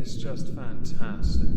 is just fantastic.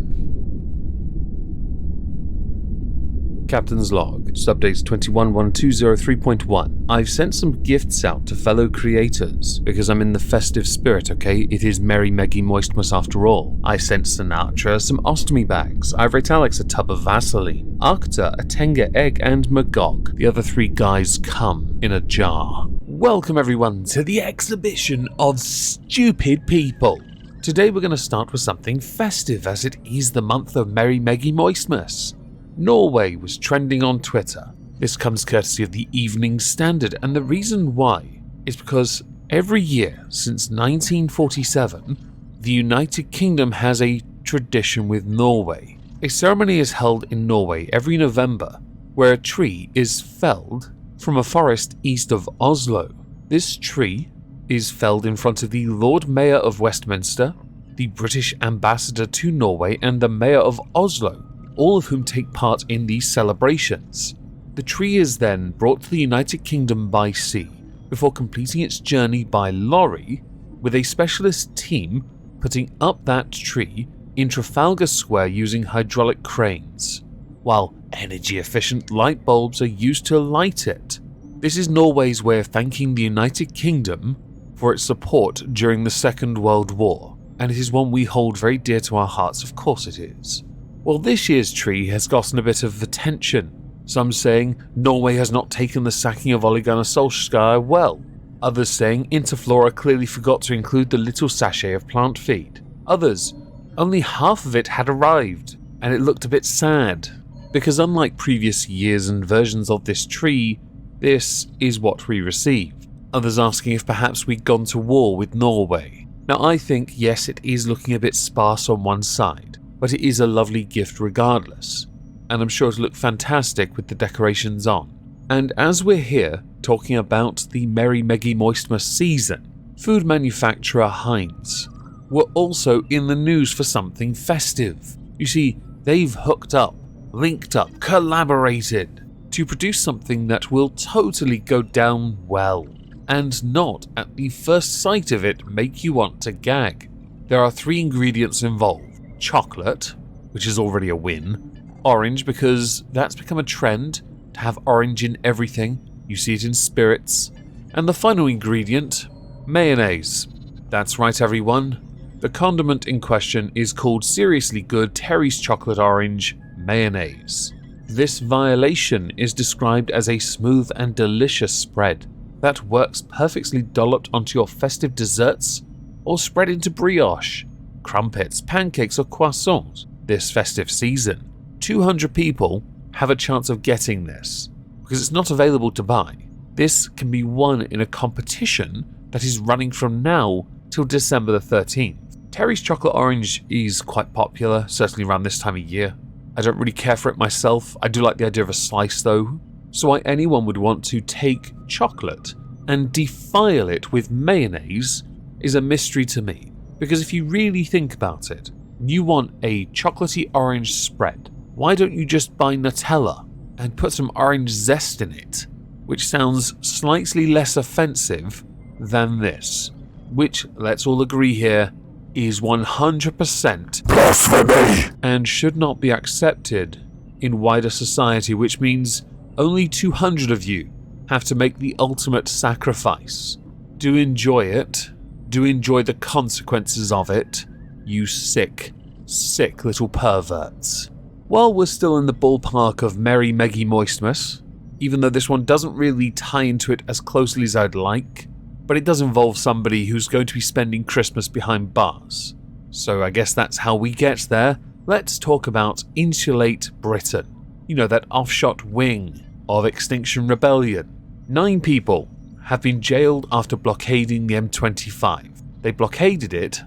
Captain's log, subdates 211203.1. I've sent some gifts out to fellow creators because I'm in the festive spirit, okay? It is Merry Meggy Moistmas after all. I sent Sinatra some ostomy bags. I wrote Alex a tub of Vaseline. Arcta a Tenga egg and Magog. The other three guys come in a jar. Welcome everyone to the exhibition of stupid people. Today we're going to start with something festive as it is the month of Merry Meggy Moistmas. Norway was trending on Twitter. This comes courtesy of the Evening Standard, and the reason why is because every year since 1947, the United Kingdom has a tradition with Norway. A ceremony is held in Norway every November where a tree is felled from a forest east of Oslo. This tree is felled in front of the Lord Mayor of Westminster, the British Ambassador to Norway, and the Mayor of Oslo, all of whom take part in these celebrations. The tree is then brought to the United Kingdom by sea, before completing its journey by lorry, with a specialist team putting up that tree in Trafalgar Square using hydraulic cranes, while energy-efficient light bulbs are used to light it. This is Norway's way of thanking the United Kingdom for its support during the Second World War, and it is one we hold very dear to our hearts, of course it is. Well, this year's tree has gotten a bit of attention. Some saying Norway has not taken the sacking of Ole Gunnar Solskjaer well. Others saying Interflora clearly forgot to include the little sachet of plant feed. Others, only half of it had arrived, and it looked a bit sad. Because unlike previous years and versions of this tree, this is what we received. Others asking if perhaps we'd gone to war with Norway. Now I think yes, it is looking a bit sparse on one side, but it is a lovely gift regardless, and I'm sure it'll look fantastic with the decorations on. And as we're here talking about the Merry Meggy Moistmas season, food manufacturer Heinz were also in the news for something festive. You see, they've hooked up, linked up, collaborated to produce something that will totally go down well, and not at the first sight of it make you want to gag. There are 3 ingredients involved. Chocolate, which is already a win. Orange, because that's become a trend to have orange in everything. You see it in spirits. And the final ingredient, mayonnaise. That's right everyone. The condiment in question is called Seriously Good Terry's Chocolate Orange Mayonnaise. This violation is described as a smooth and delicious spread that works perfectly dolloped onto your festive desserts or spread into brioche, crumpets, pancakes or croissants this festive season. 200 people have a chance of getting this because it's not available to buy. This can be won in a competition that is running from now till December the 13th. Terry's Chocolate Orange is quite popular, certainly around this time of year. I don't really care for it myself. I do like the idea of a slice though. So why anyone would want to take chocolate and defile it with mayonnaise is a mystery to me. Because if you really think about it, you want a chocolatey orange spread. Why don't you just buy Nutella and put some orange zest in it, which sounds slightly less offensive than this, which, let's all agree here, is 100% blasphemy and should not be accepted in wider society, which means only 200 of you have to make the ultimate sacrifice. Do enjoy it. Do enjoy the consequences of it, you sick, sick little perverts. While we're still in the ballpark of Merry Meggy Moistmas, even though this one doesn't really tie into it as closely as I'd like, but it does involve somebody who's going to be spending Christmas behind bars. So I guess that's how we get there. Let's talk about Insulating Britain. You know, that offshot wing of Extinction Rebellion. 9 people have been jailed after blockading the M25. They blockaded it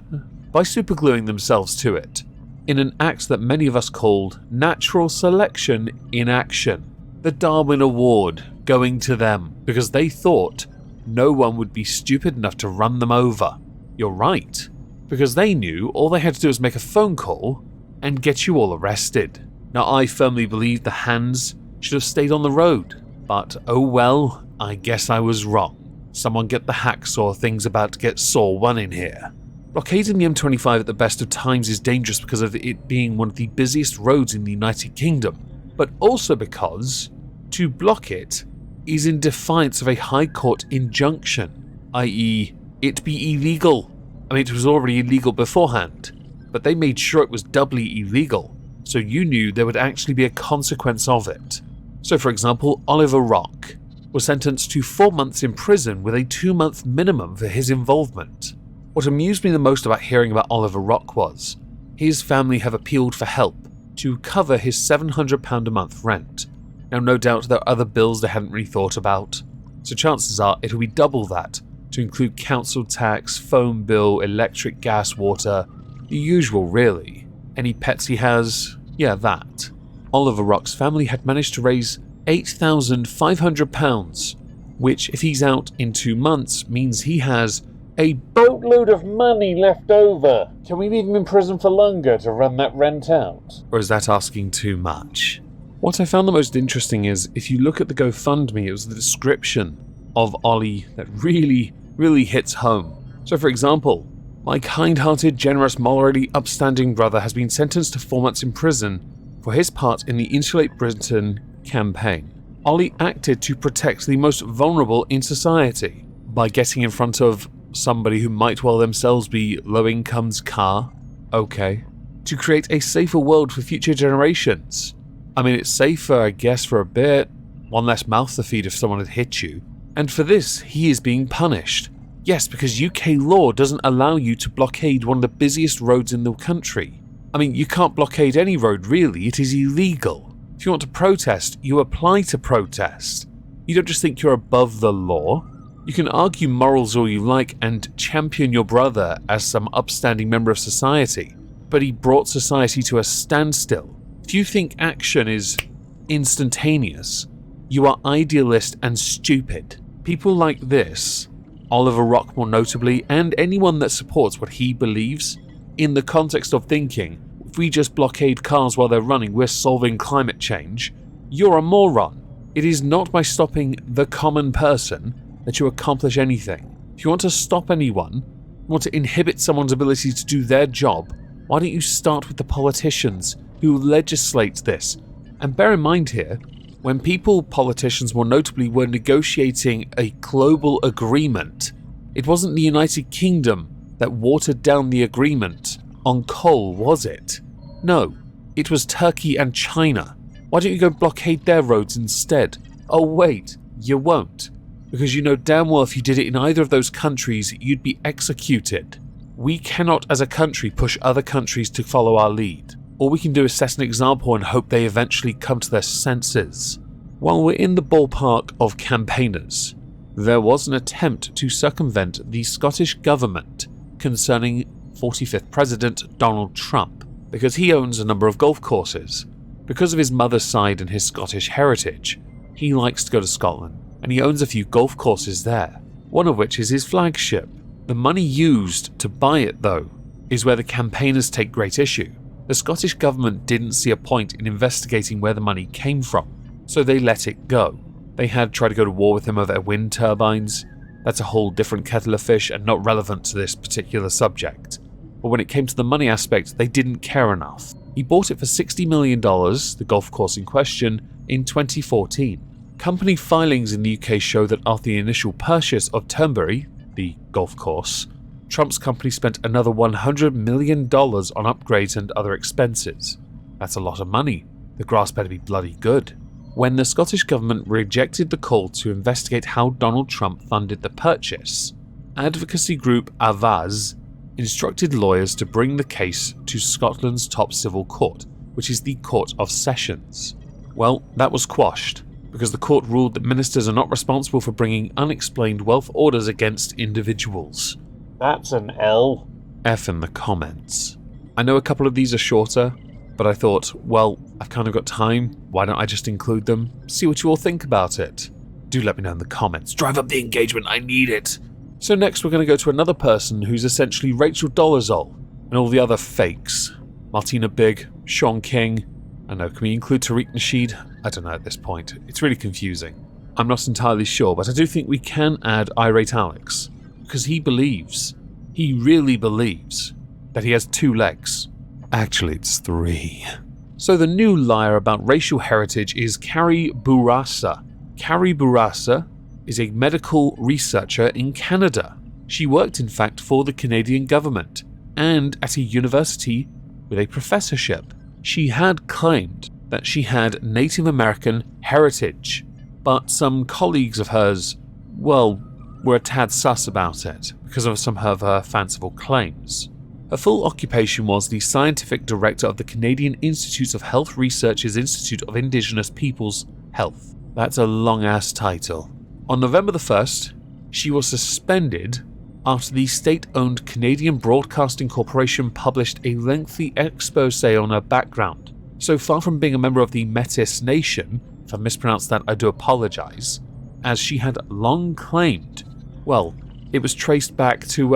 by supergluing themselves to it, in an act that many of us called natural selection in action. The Darwin Award going to them, because they thought no one would be stupid enough to run them over. You're right, because they knew all they had to do was make a phone call and get you all arrested. Now I firmly believe the hands should have stayed on the road, but oh well, I guess I was wrong. Someone get the hacksaw, thing's about to get saw one in here. Blockading the M25 at the best of times is dangerous because of it being one of the busiest roads in the United Kingdom, but also because to block it is in defiance of a High Court injunction, i.e. it be illegal. I mean, it was already illegal beforehand, but they made sure it was doubly illegal, so you knew there would actually be a consequence of it. So for example, Oliver Rock was sentenced to 4 months in prison with a 2-month minimum for his involvement. What amused me the most about hearing about Oliver Rock was his family have appealed for help to cover his £700 a month rent. Now no doubt there are other bills they hadn't really thought about, so chances are it'll be double that, to include council tax, phone bill, electric, gas, water, the usual really. Any pets he has, yeah, that. Oliver Rock's family had managed to raise £8,500, which if he's out in 2 months means he has a boatload of money left over. Can we leave him in prison for longer to run that rent out? Or is that asking too much? What I found the most interesting is, if you look at the GoFundMe, it was the description of Ollie that really hits home. So for example, my kind-hearted, generous, morally upstanding brother has been sentenced to 4 months in prison for his part in the Insulating Britain campaign. Ollie acted to protect the most vulnerable in society by getting in front of somebody who might well themselves be low-income's car, okay, to create a safer world for future generations. I mean, it's safer, I guess, for a bit, one less mouth to feed if someone had hit you, and for this, he is being punished. Yes, because UK law doesn't allow you to blockade one of the busiest roads in the country. I mean, you can't blockade any road really, it is illegal. If you want to protest, you apply to protest. You don't just think you're above the law. You can argue morals all you like and champion your brother as some upstanding member of society, but he brought society to a standstill. If you think action is instantaneous, you are idealist and stupid. People like this, Oliver Rock more notably, and anyone that supports what he believes, in the context of thinking, if we just blockade cars while they're running, we're solving climate change, you're a moron. It is not by stopping the common person that you accomplish anything. If you want to stop anyone, want to inhibit someone's ability to do their job, why don't you start with the politicians who legislate this? And bear in mind here, when politicians more notably, were negotiating a global agreement, it wasn't the United Kingdom that watered down the agreement on coal, was it? No, it was Turkey and China. Why don't you go blockade their roads instead? Oh wait, you won't. Because you know damn well if you did it in either of those countries, you'd be executed. We cannot as a country push other countries to follow our lead. All we can do is set an example and hope they eventually come to their senses. While we're in the ballpark of campaigners, there was an attempt to circumvent the Scottish government concerning 45th President Donald Trump, because he owns a number of golf courses. Because of his mother's side and his Scottish heritage, he likes to go to Scotland, and he owns a few golf courses there, one of which is his flagship. The money used to buy it, though, is where the campaigners take great issue. The Scottish government didn't see a point in investigating where the money came from, so they let it go. They had tried to go to war with him over their wind turbines. That's a whole different kettle of fish and not relevant to this particular subject. But when it came to the money aspect, they didn't care enough. He bought it for $60 million, the golf course in question, in 2014. Company filings in the UK show that after the initial purchase of Turnberry, the golf course, Trump's company spent another $100 million on upgrades and other expenses. That's a lot of money. The grass better be bloody good. When the Scottish government rejected the call to investigate how Donald Trump funded the purchase, advocacy group Avaz instructed lawyers to bring the case to Scotland's top civil court, which is the Court of Sessions. Well, that was quashed, because the court ruled that ministers are not responsible for bringing unexplained wealth orders against individuals. That's an L. F in the comments. I know a couple of these are shorter, but I thought, well, I've kind of got time, why don't I just include them? See what you all think about it. Do let me know in the comments. Drive up the engagement, I need it. So next we're going to go to another person who's essentially Rachel Dolezal and all the other fakes. Martina Big, Sean King, I know, can we include Tariq Nasheed? I don't know at this point. It's really confusing. I'm not entirely sure, but I do think we can add Irate Alex, because he believes He really believes that he has 2 legs. Actually, it's 3. So the new liar about racial heritage is Carrie Bourassa. Carrie Bourassa is a medical researcher in Canada. She worked, in fact, for the Canadian government and at a university with a professorship. She had claimed that she had Native American heritage, but some colleagues of hers, well, were a tad sus about it because of some of her fanciful claims. Her full occupation was the scientific director of the Canadian Institutes of Health Research's Institute of Indigenous Peoples Health. That's a long-ass title. On November the 1st, she was suspended after the state-owned Canadian Broadcasting Corporation published a lengthy expose on her background. So far from being a member of the Métis Nation, if I mispronounced that, I do apologize, as she had long claimed, well, it was traced back to,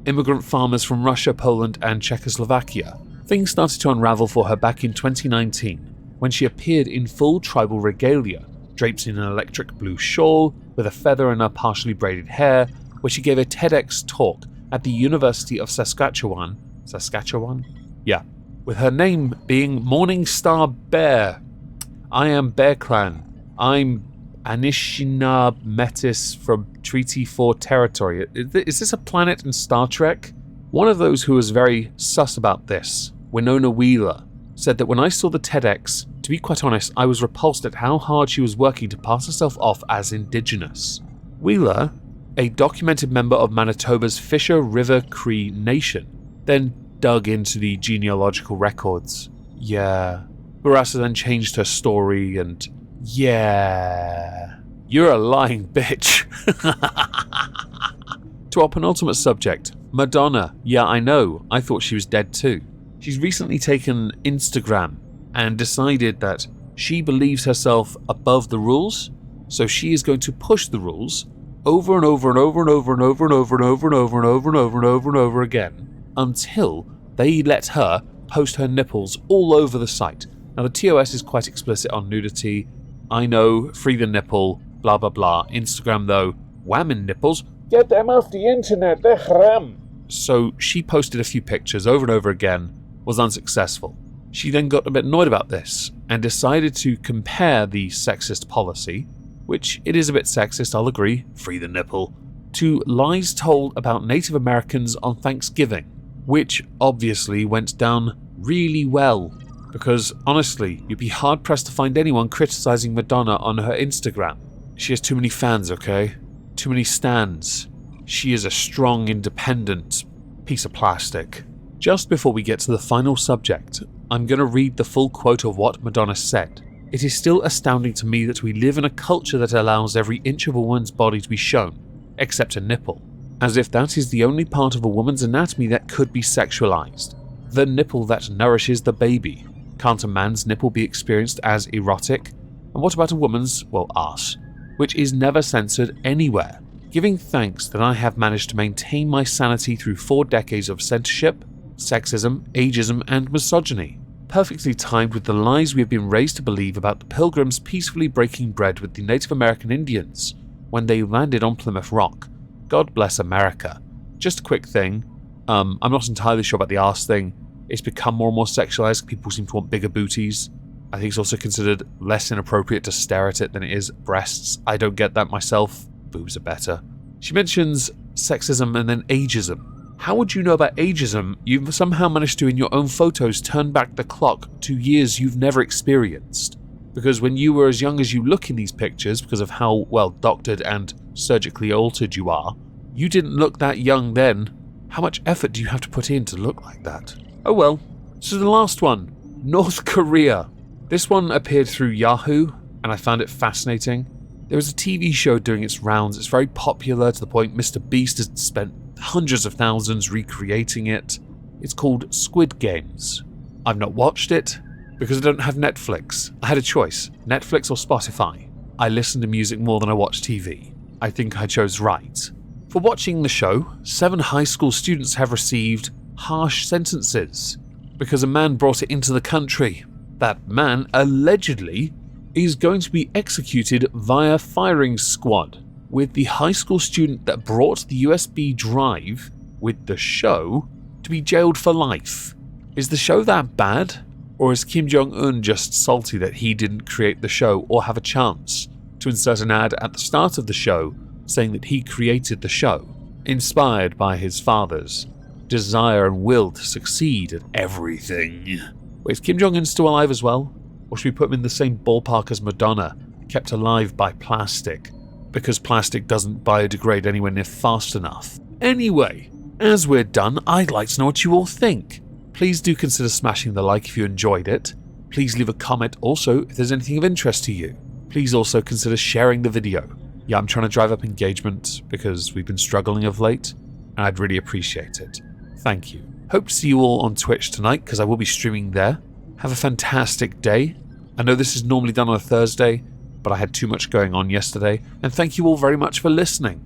immigrant farmers from Russia, Poland, and Czechoslovakia. Things started to unravel for her back in 2019, when she appeared in full tribal regalia, draped in an electric blue shawl, with a feather in her partially braided hair, where she gave a TEDx talk at the University of Saskatchewan? Yeah. With her name being Morning Star Bear. I am Bear Clan. I'm Anishinaabe Métis from Treaty 4 territory. Is this a planet in Star Trek? One of those who was very sus about this, Winona Wheeler, said that when I saw the TEDx, to be quite honest, I was repulsed at how hard she was working to pass herself off as Indigenous. Wheeler, a documented member of Manitoba's Fisher River Cree Nation, then dug into the genealogical records. Yeah. Bourassa then changed her story and... yeah. You're a lying bitch. To our penultimate subject, Madonna. Yeah, I know. I thought she was dead too. She's recently taken Instagram and decided that she believes herself above the rules, so she is going to push the rules over and over and over and over and over and over and over and over and over and over and over and over again until they let her post her nipples all over the site. Now the TOS is quite explicit on nudity. I know, free the nipple, blah blah blah. Instagram though, whamming nipples, get them off the internet, they're haram. So she posted a few pictures over and over again, was unsuccessful. She then got a bit annoyed about this and decided to compare the sexist policy, which it is a bit sexist, I'll agree, free the nipple, to lies told about Native Americans on Thanksgiving, which obviously went down really well, because honestly, you'd be hard-pressed to find anyone criticizing Madonna on her Instagram. She has too many fans, okay? Too many stans. She is a strong, independent piece of plastic. Just before we get to the final subject, I'm going to read the full quote of what Madonna said. It is still astounding to me that we live in a culture that allows every inch of a woman's body to be shown, except a nipple, as if that is the only part of a woman's anatomy that could be sexualized. The nipple that nourishes the baby. Can't a man's nipple be experienced as erotic? And what about a woman's, well, arse, which is never censored anywhere? Giving thanks that I have managed to maintain my sanity through 4 decades of censorship, sexism, ageism, and misogyny, perfectly timed with the lies we have been raised to believe about the Pilgrims peacefully breaking bread with the Native American Indians when they landed on Plymouth Rock. God bless America. Just a quick thing, I'm not entirely sure about the arse thing. It's become more and more sexualized. People seem to want bigger booties. I think it's also considered less inappropriate to stare at it than it is breasts. I don't get that myself. Boobs are better. She mentions sexism and then ageism. How would you know about ageism? You've somehow managed to, in your own photos, turn back the clock to years you've never experienced. Because when you were as young as you look in these pictures, because of how, well, doctored and surgically altered you are, you didn't look that young then. How much effort do you have to put in to look like that? Oh well. So the last one, North Korea. This one appeared through Yahoo, and I found it fascinating. There was a TV show doing its rounds. It's very popular to the point Mr. Beast has spent hundreds of thousands recreating it. It's called Squid Games. I've not watched it because I don't have Netflix. I had a choice, Netflix or Spotify. I listen to music more than I watch TV. I think I chose right. For watching the show, 7 high school students have received harsh sentences because a man brought it into the country. That man allegedly is going to be executed via firing squad. with the high school student that brought the USB drive with the show to be jailed for life. Is the show that bad? Or is Kim Jong-un just salty that he didn't create the show or have a chance to insert an ad at the start of the show saying that he created the show, inspired by his father's desire and will to succeed at everything? Wait, is Kim Jong-un still alive as well? Or should we put him in the same ballpark as Madonna, kept alive by plastic, because plastic doesn't biodegrade anywhere near fast enough? Anyway, as we're done, I'd like to know what you all think. Please do consider smashing the like if you enjoyed it. Please leave a comment also if there's anything of interest to you. Please also consider sharing the video. Yeah, I'm trying to drive up engagement because we've been struggling of late, and I'd really appreciate it. Thank you. Hope to see you all on Twitch tonight because I will be streaming there. Have a fantastic day. I know this is normally done on a Thursday, but I had too much going on yesterday, and thank you all very much for listening.